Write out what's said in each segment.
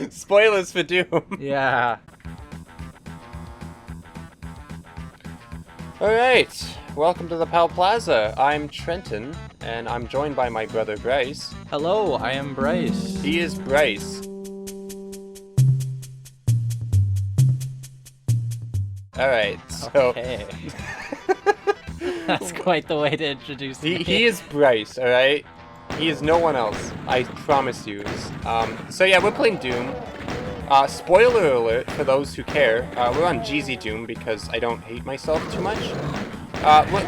Spoilers for Doom. Yeah. Alright, welcome to the Palplazza. I'm Trenton, and I'm joined by my brother Bryce. Hello, I am Bryce. He is Bryce. Alright, so... Okay. That's quite the way to introduce me. He is Bryce, alright? He is no one else, I promise you. So yeah, we're playing Doom. Spoiler alert for those who care. We're on GZ Doom because I don't hate myself too much.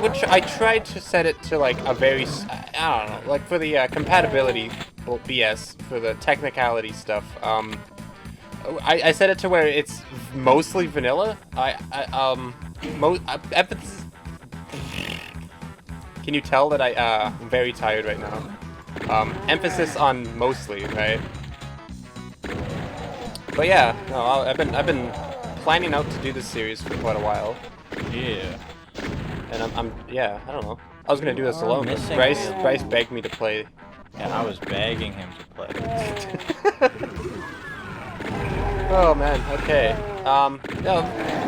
Which I tried to set it to like a very, I don't know, like for the compatibility BS, for the technicality stuff. I set it to where it's mostly vanilla. Can you tell that I'm very tired right now? Emphasis on mostly, right? But yeah, no, I've been planning out to do this series for quite a while. Yeah. And yeah, I don't know. I was gonna do this alone. But Bryce begged me to play. And I was begging him to play. Oh man, okay. No,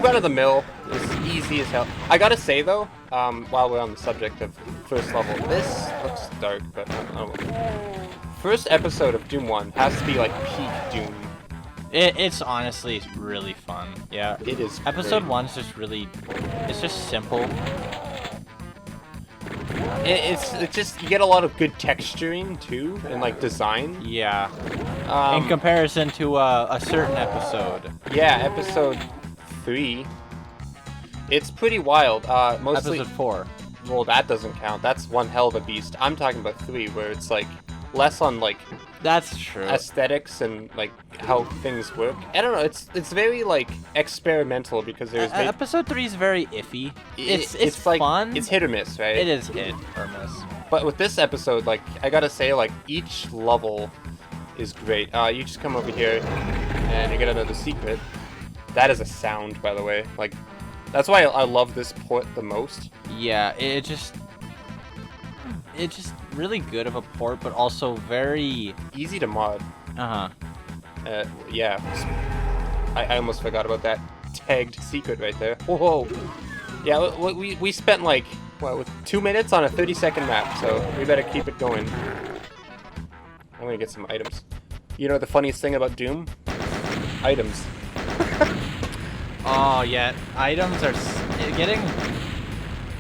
run of the mill is easy as hell. I gotta say though, while we're on the subject of first level, this looks dark, but I don't know. First episode of Doom 1 has to be like peak Doom. It's honestly really fun. Yeah. It is. Episode great. 1's just really, it's just simple. It's just, you get a lot of good texturing too, and like design. Yeah. In comparison to a certain episode. Yeah, episode 3. It's pretty wild. Mostly. Episode 4. Well, that doesn't count. That's one hell of a beast. I'm talking about 3, where it's like less on like That's true. aesthetics and like how things work. I don't know. It's very like experimental because there's episode 3 is very iffy. It's like fun. It's hit or miss, right? It is hit or miss. But with this episode, like I gotta say, like each level is great. You just come over here and you get another secret. That is a sound, by the way. Like that's why I love this port the most. Yeah, it's just really good of a port, but also very easy to mod. Yeah. I almost forgot about that tagged secret right there. Whoa. Yeah, we spent like with 2 minutes on a 30-second map, so we better keep it going. I'm gonna get some items. You know the funniest thing about Doom? Items. Oh yeah, items are getting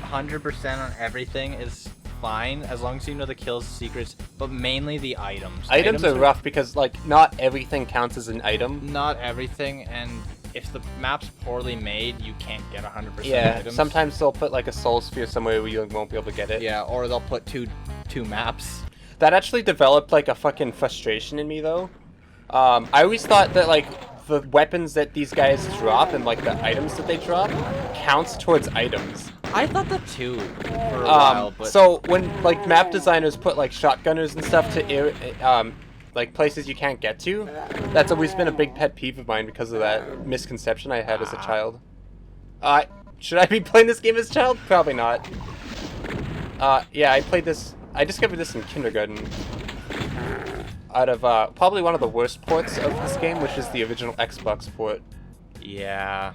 100% on everything is fine as long as you know the kills, secrets, but mainly the items. Items are rough because like not everything counts as an item. Not everything, and if the map's poorly made, you can't get 100% yeah, items. Sometimes they'll put like a soul sphere somewhere where you won't be able to get it. Yeah, or they'll put two maps. That actually developed like a fucking frustration in me though. I always thought that like the weapons that these guys drop and like the items that they drop counts towards items. I thought that too for a while, but so when like map designers put like shotgunners and stuff to like places you can't get to, that's always been a big pet peeve of mine because of that misconception I had as a child. Should I be playing this game as a child? Probably not. Yeah, I discovered this in kindergarten. Out of probably one of the worst ports of this game, which is the original Xbox port. Yeah.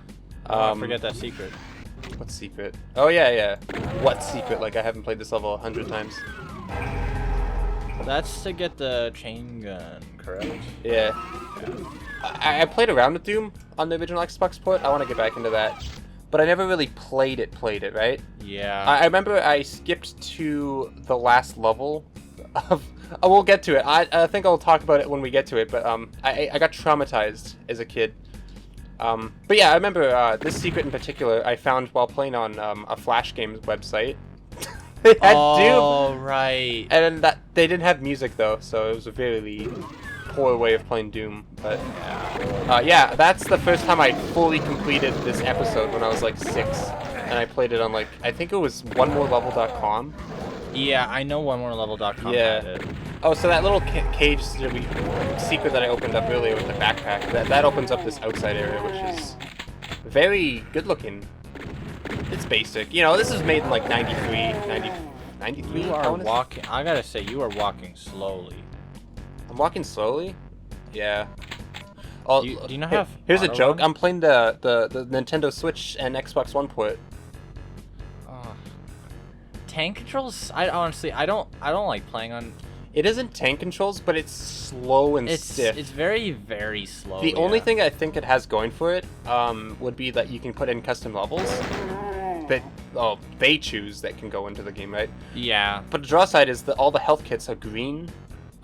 Forget that secret. What secret? Oh yeah. What secret? Like I haven't played this level 100 times. That's to get the chain gun, correct? Yeah. I played around with Doom on the original Xbox port. I want to get back into that. But I never really played it, right? Yeah. I remember I skipped to the last level of... Oh, we'll get to it. I think I'll talk about it when we get to it, but I got traumatized as a kid. But yeah, I remember this secret in particular I found while playing on a Flash Games website. They had Doom! Oh, right. And that they didn't have music though, so it was a very poor way of playing Doom. But yeah, that's the first time I fully completed this episode when I was like 6. And I played it on like, I think it was onemorelevel.com. Yeah, I know onemorelevel.com. Yeah. Oh, so that little cage secret that I opened up earlier with the backpack, that opens up this outside area, which is very good looking. It's basic. You know, this is made in like 93. You are walking, I gotta say, you are walking slowly. I'm walking slowly? Yeah. Oh, Do you not have here's a auto joke. run? I'm playing the Nintendo Switch and Xbox One port. Oh. Tank controls. I honestly, I don't like playing on. It isn't tank controls, but it's slow and stiff. It's very, very slow. The only thing I think it has going for it would be that you can put in custom levels. But they choose that can go into the game, right? Yeah. But the draw side is that all the health kits are green.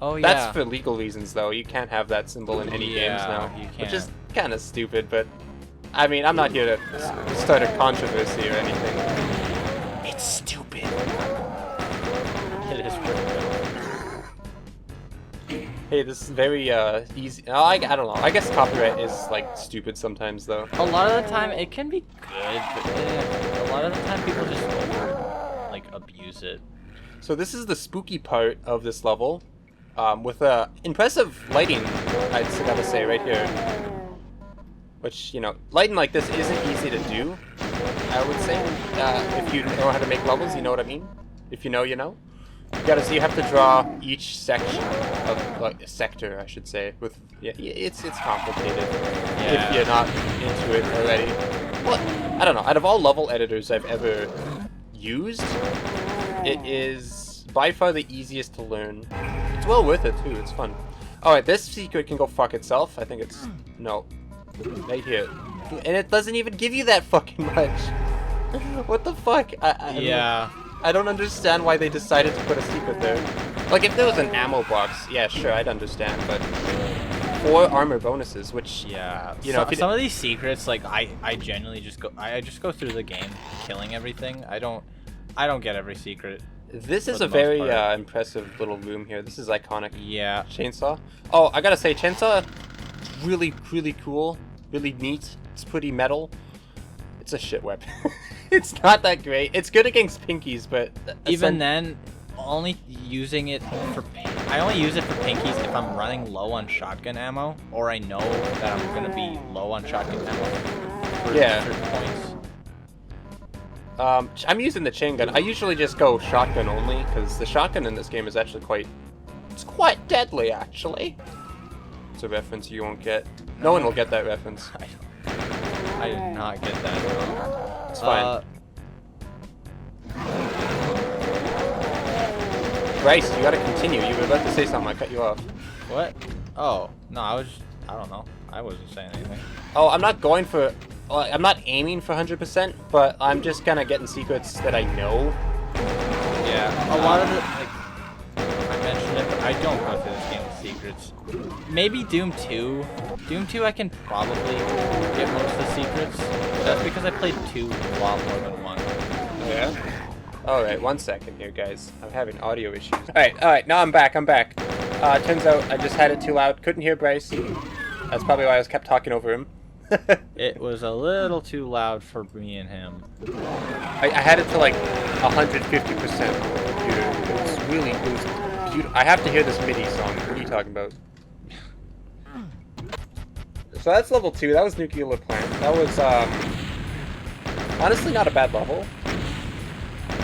Oh yeah. That's for legal reasons, though. You can't have that symbol in any games now, you can't. which is kind of stupid. But I mean, I'm not here to start a controversy or anything. It's stupid. It is pretty good. Hey, this is very easy. Oh, I don't know. I guess copyright is like stupid sometimes, though. A lot of the time, it can be good, but a lot of the time people just abuse it. So this is the spooky part of this level, with impressive lighting, I'd gotta say right here. Which, you know, lighting like this isn't easy to do, I would say. If you know how to make levels, you know what I mean. If you know, you know. You have to draw each section of, like, a sector, I should say. With it's complicated if you're not into it already. Well, I don't know. Out of all level editors I've ever used, it is by far the easiest to learn. It's well worth it too. It's fun. All right, this secret can go fuck itself. I think it's no, right here, and it doesn't even give you that fucking much. What the fuck? I don't understand why they decided to put a secret there. Like, if there was an ammo box, yeah, sure, I'd understand, but 4 armor bonuses, which, you know, some of these secrets, like, I genuinely just go through the game killing everything. I don't get every secret. This is a very impressive little room here. This is iconic. Yeah. Chainsaw. Oh, I gotta say, chainsaw, really, really cool, really neat. It's pretty metal. It's a shit weapon. It's not that great. It's good against pinkies, but even then, only using it for I only use it for pinkies if I'm running low on shotgun ammo, or I know that I'm gonna be low on shotgun ammo for certain points. I'm using the chain gun. I usually just go shotgun only because the shotgun in this game is actually quite deadly, actually. It's a reference you won't get. No one will get that reference. I did not get that. It's fine. Bryce, you gotta continue. You were about to say something. I cut you off. What? Oh, no, I don't know. I wasn't saying anything. Oh, I'm not going for... I'm not aiming for 100%, but I'm just kind of getting secrets that I know. Yeah, a lot of the... Like, I mentioned it, but I don't go through this game with secrets. Maybe Doom 2. Doom 2 I can probably get most of the secrets. But that's because I played 2 a lot more than 1. Yeah? Alright, 1 second here, guys. I'm having audio issues. Alright, now I'm back. Turns out I just had it too loud. Couldn't hear Bryce. That's probably why I kept talking over him. It was a little too loud for me and him. I had it to like 150% on the computer. It was beautiful. I have to hear this MIDI song. What are you talking about? So that's level 2. That was Nuclear Plant. That was, honestly not a bad level.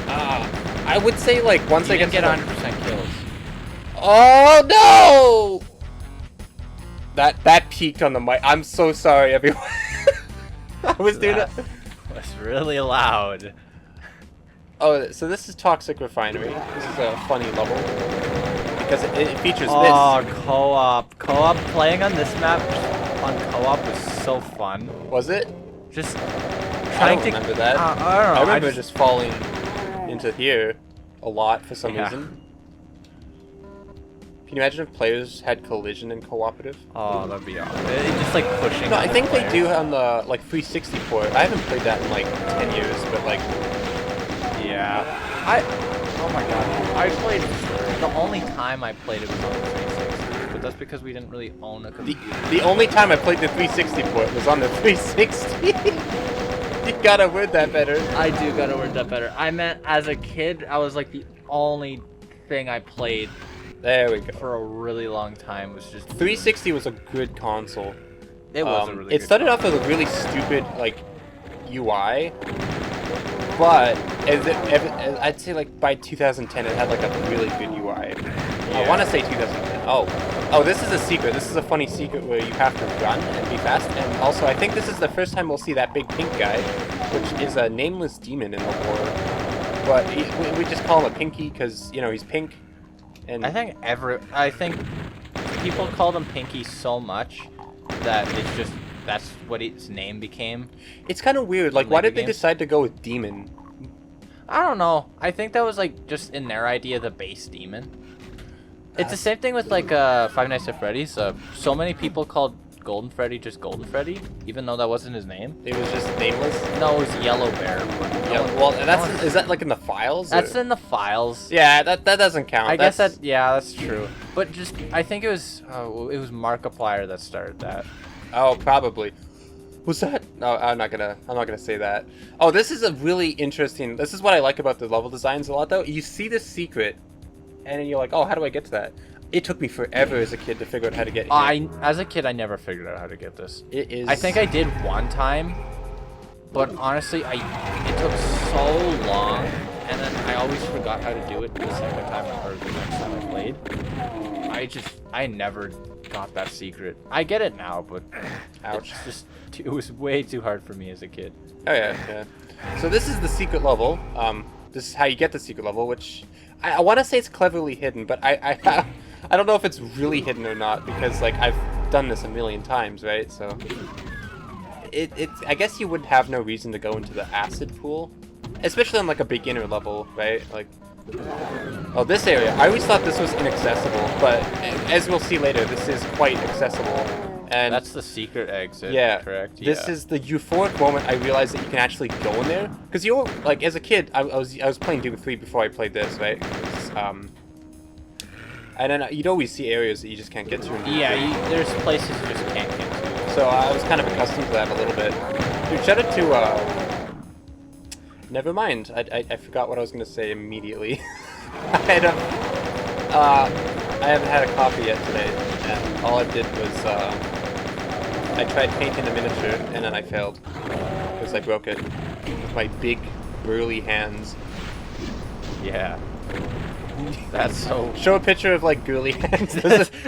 I would say, like, once I get 100% kills. Oh, no! That peaked on the mic. I'm so sorry, everyone. I was doing it. Was really loud. Oh, so this is Toxic Refinery. This is a funny level. Because it features this. Oh, co-op. Co-op, playing on this map on co-op was so fun. Was it? Just I don't remember that. I don't know. I remember just falling into here a lot for some reason. Can you imagine if players had collision in cooperative? Oh, that'd be awesome. It's just like pushing. No, I think they do on the like 360 port. I haven't played that in like 10 years, but like, yeah. Oh my god. I played. The only time I played it was on the 360, but that's because we didn't really own a computer. The only time I played the 360 port was on the 360. You gotta word that better. I do gotta word that better. I meant as a kid, I was like the only thing I played. There we go. For a really long time was just 360 was a good console. It was a really It started off with a really stupid like UI, but I'd say like by 2010 it had like a really good UI. I want to say 2010. Oh, this is a secret. This is a funny secret where you have to run and be fast. And also, I think this is the first time we'll see that big pink guy, which is a nameless demon in the lore. But we just call him a Pinky because, you know, he's pink. And I think people called him Pinky so much that that's what his name became. it's kind of weird. Like, why did they decide to go with demon? I don't know. I think that was like just in their idea the base demon. It's the same thing with like Five Nights at Freddy's. So many people called Golden Freddy just Golden Freddy, even though that wasn't his name. It was just nameless? No, it was Yellow Bear. Yeah, well, is that like in the files? That's or? in the files. Yeah, that doesn't count. I guess that's true. But just, I think it was Markiplier that started that. Oh, probably. Was that? No, I'm not gonna say that. Oh, this is a really interesting. This is what I like about the level designs a lot, though. You see this secret, and then you're like, oh, how do I get to that? It took me forever as a kid to figure out how to get here. As a kid, I never figured out how to get this. It is. I think I did one time, but honestly, it took so long, and then I always forgot how to do it the second time or the next time I played. I never got that secret. I get it now, but Ouch. It was way too hard for me as a kid. Oh yeah. So this is the secret level. This is how you get the secret level, which I want to say it's cleverly hidden, but I don't know if it's really hidden or not because like I've done this a million times, right? So I guess you would have no reason to go into the acid pool, especially on like a beginner level, right? Like, oh, this area. I always thought this was inaccessible, but as we'll see later, this is quite accessible. And that's the secret exit. Yeah, correct. This is the euphoric moment I realized that you can actually go in there. Because you like as a kid, I was playing Doom 3 before I played this, right? And then you'd always see areas that you just can't get to. Yeah, there's places you just can't get to. So I was kind of accustomed to that a little bit. Dude, shout out to never mind. I forgot what I was gonna say immediately. I haven't had a coffee yet today, and all I did was I tried painting a miniature, and then I failed because I broke it with my big burly hands. Yeah. That's so. Show a picture of like girly hands.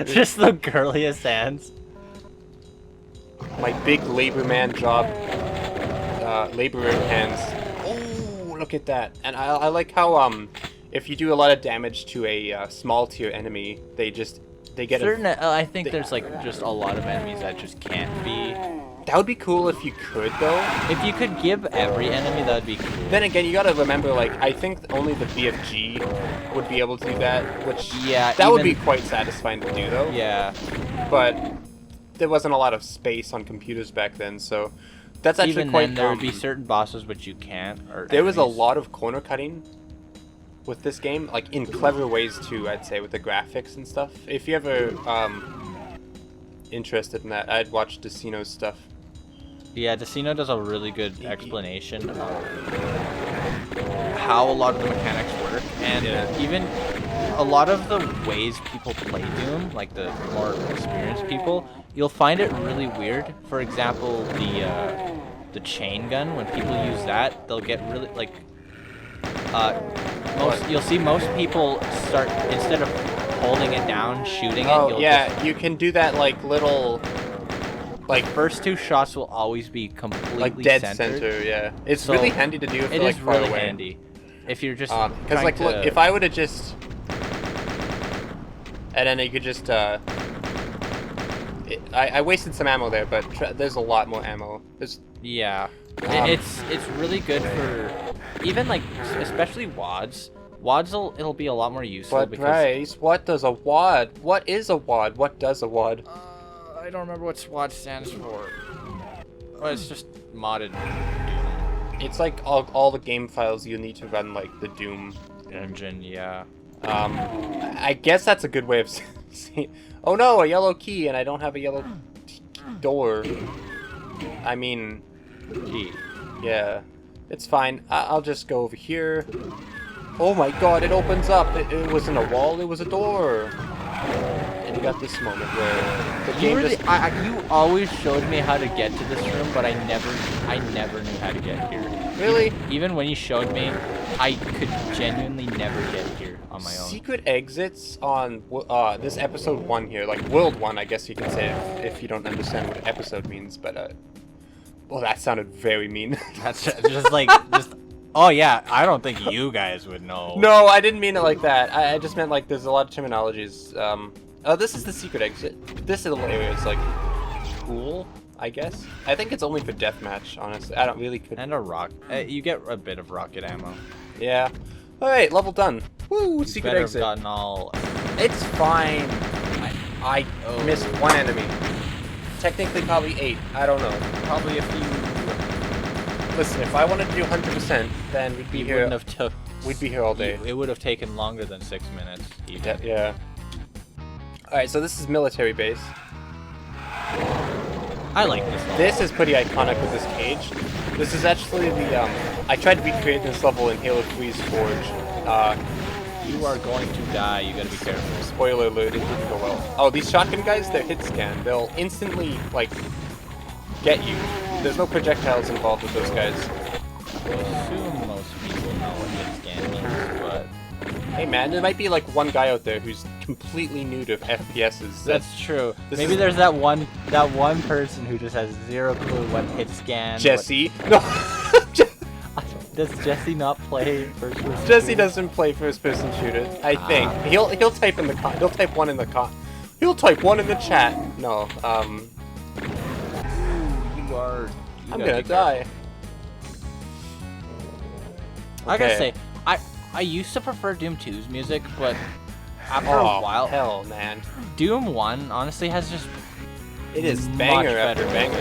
Just the girliest hands. My big labor man job, laborer hands. Oh, look at that! And I like how if you do a lot of damage to a small tier enemy, they get I think there's like just a lot of enemies that just can't be. That would be cool if you could, though. If you could give every enemy, that would be cool. Then again, you gotta remember, like, I think only the BFG would be able to do that, which... Yeah, that would be quite satisfying to do, though. Yeah. But there wasn't a lot of space on computers back then, so... That's actually even quite... then, there would be certain bosses which you can't, or there was a enemies. lot of corner cutting with this game, like, in clever ways, too, I'd say, with the graphics and stuff. If you ever, interested in that, I'd watch Decino's stuff. Yeah, Decino does a really good explanation of how a lot of the mechanics work, and even a lot of the ways people play Doom, like the more experienced people, you'll find it really weird. For example, the chain gun, when people use that, they'll get really, like, you'll see most people start, instead of holding it down, shooting it. Oh, yeah, you can do that, like, little... Like, first two shots will always be completely like dead centered. center, yeah. It's really handy to do if it you're like is far really away. handy. If you're just because like look, if I would have just, and then you could just I wasted some ammo there, but there's a lot more ammo. Yeah, it's really good for even like especially wads. Wads it'll be a lot more useful. But Bryce, what does a wad? What is a wad? What does a wad? I don't remember what SWAT stands for. Well, it's just modded. It's like all the game files you need to run like the Doom engine, yeah. I guess that's a good way of saying. Oh no, a yellow key, and I don't have a yellow door. I mean, Key. Yeah, it's fine. I'll just go over here. Oh my God! It opens up. It wasn't a wall. It was a door. And you got this moment where the game just... you always showed me how to get to this room, but I never knew how to get here. Really? Even when you showed me, I could genuinely never get here. on my own. Secret exits on this episode 1 here, like World 1, I guess you can say if you don't understand what episode means, but well, that sounded very mean. That's just like oh yeah, I don't think you guys would know. No, I didn't mean it like that. I just meant like there's a lot of terminologies. Oh, this is the secret exit. This little area is like cool, I guess. I think it's only for deathmatch, honestly. I don't really could. And a rock. You get a bit of rocket ammo. Yeah. All right, level done. Woo! You Secret better exit. have gotten all. It's fine. I missed 1 enemy. Technically, probably 8. I don't know. Probably a few. Listen, if I wanted to do 100%, then we'd be here. Wouldn't have took. We'd be here all day. It would have taken longer than 6 minutes. Even. Yeah. All right, so this is military base. I like this level. This is pretty iconic with this cage. This is actually the I tried to recreate this level in Halo 3's Forge. You are going to die. You gotta be careful. Spoiler alert, it didn't go well. Oh, these shotgun guys, they're hit scan. They'll instantly, like, get you. There's no projectiles involved with those guys. I assume most people know what hit scan means, but... Hey man, there might be like one guy out there who's completely new to FPSs. That's true. Maybe there's that one person who just has zero clue what hit scan. Jesse. No. Does Jesse not play first person? Jesse doesn't play first person shooters. I think he'll type in the he'll type 1 in the he'll type 1 in the chat. No. I'm gonna die. I gotta say, I used to prefer Doom 2's music, but after a while, hell, man, Doom 1 honestly has just is banger after banger.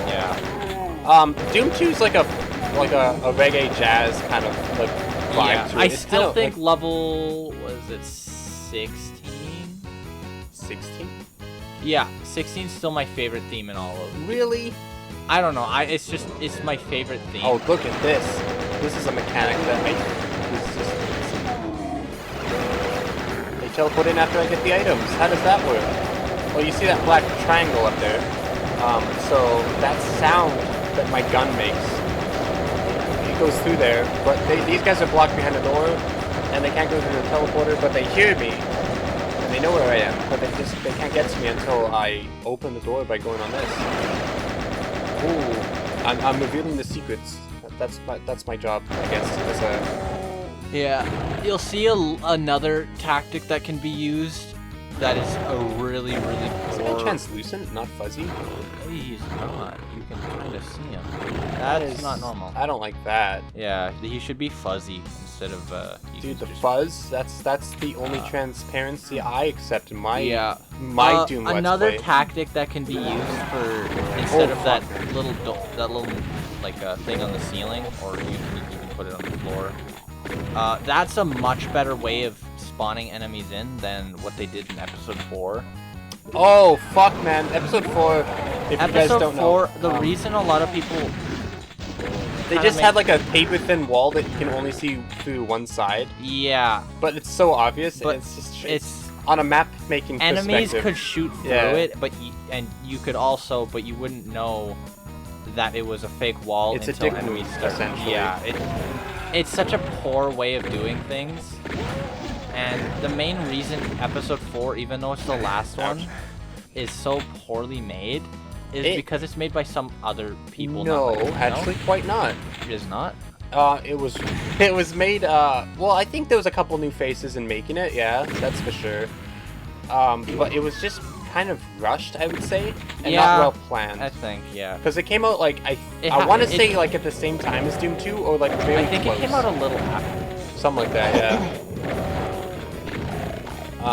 Yeah. Doom 2 is like a reggae jazz kind of like vibe to it. I still think level was it 16? 16? Yeah, 16 is still my favorite theme in all of them. Really? I don't know. It's my favorite theme. Oh, look at this. This is a mechanic that they teleport in after I get the items. How does that work? Well, you see that black triangle up there. So that sound that my gun makes, it goes through there. But these guys are blocked behind a door, and they can't go through the teleporter. But they hear me, and they know where I am. But they can't get to me until I open the door by going on this. Ooh, I'm revealing the secrets. That's my job, I guess. Yeah, you'll see another tactic that can be used that is a really, really Is poor... it translucent, not fuzzy? He's not. You can kind of see him. That is not normal. I don't like that. Yeah, he should be fuzzy instead of... Dude, the fuzz, that's the only transparency I accept in my Doom Let's Another Play. tactic that can be used for instead of that little like thing on the ceiling, or you can put it on the floor. That's a much better way of spawning enemies in than what they did in episode 4. Oh fuck, man! Episode 4. If you guys don't know, the reason a lot of people they just had like a paper thin wall that you can only see through one side. Yeah, but it's so obvious. But and it's just it's on a map making enemies perspective. could shoot through it, but you could also, but you wouldn't know that it was a fake wall It's until a dick enemies move, start. essentially. Yeah, it's such a poor way of doing things. And the main reason episode 4, even though it's the last one, is so poorly made is because it's made by some other people. No, actually, quite not. It is not? It was made, well, I think there was a couple new faces in making it, yeah, that's for sure. But it was just kind of rushed, I would say, and not well planned. I think, yeah. Because it came out, like, I want to say, like, at the same time as Doom 2, or, like, very I think close. it came out a little after. Something like that, yeah.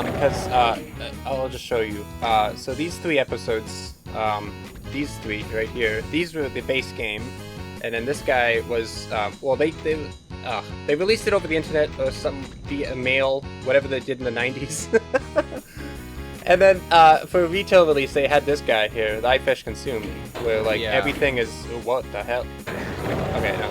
Because, I'll just show you. So these 3 episodes, these 3 right here, these were the base game. And then this guy was, well, they released it over the internet or some via mail, whatever they did in the 90s. And then for a retail release, they had this guy here, the iFish Consumed, where like everything is what the hell? Okay, no,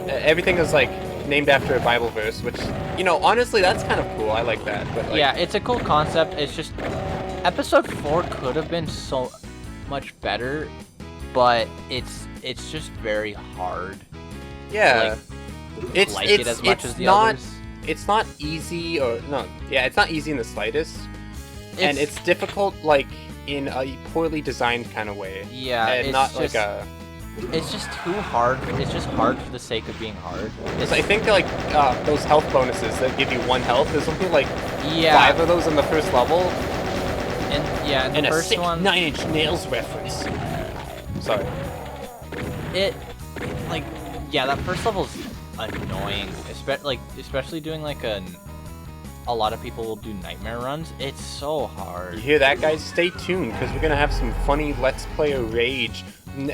everything is like named after a Bible verse, which honestly that's kind of cool. I like that. But like, yeah, it's a cool concept. It's just episode 4 could have been so much better, but it's just very hard. Yeah, to like it as much as the others. it's not easy, or no, yeah, it's not easy in the slightest, and it's difficult like in a poorly designed kind of way. Yeah, and it's not just, like a. It's just too hard. It's just hard for the sake of being hard. I think like those health bonuses that give you 1 health. There's something like 5 of those in the first level. And yeah, and the a first sick one. 9 Inch Nails reference. Sorry. That first level's annoying. Especially doing like a lot of people will do nightmare runs. It's so hard. You hear that, guys? Stay tuned, because we're gonna have some funny Let's Player rage when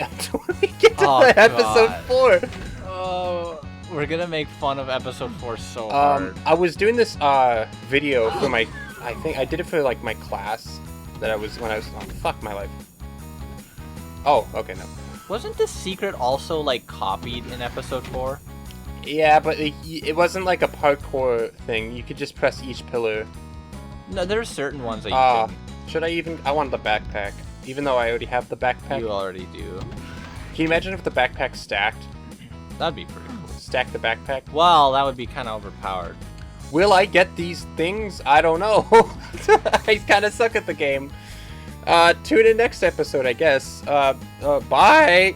we get to episode 4. Oh, we're gonna make fun of episode 4 so hard. I was doing this video for my. I think I did it for like my class that I was when I was. Oh, fuck my life. Oh, okay, no. Wasn't this secret also like copied in episode 4? Yeah, but it wasn't like a parkour thing. You could just press each pillar. No, there are certain ones that you can. Should I even? I want the backpack, even though I already have the backpack. You already do. Can you imagine if the backpack stacked? That'd be pretty cool. Stack the backpack. Well, that would be kind of overpowered. Will I get these things? I don't know. I kind of suck at the game. Tune in next episode, I guess. Bye!